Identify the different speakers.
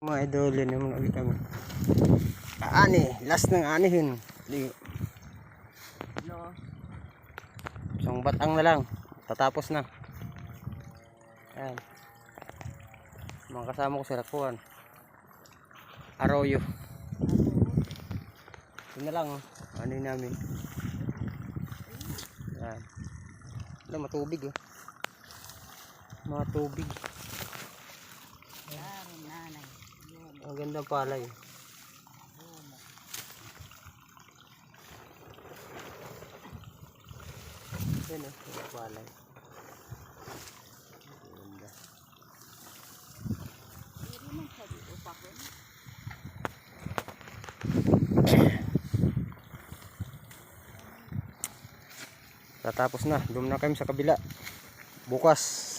Speaker 1: Mga idol, yun yung nakita mo. Ani, last ng anihin. Isang batang na lang. Tatapos na. Ayan. Mga kasama ko sa Rakuan. Arroyo. Ito na lang. Ano yun namin. Ayan. Wala, matubig oh. Matubig. Ang ganda palay. Yan oh, palay. Ganda. Tatapos na. Doon na kami sa kabila. Bukas.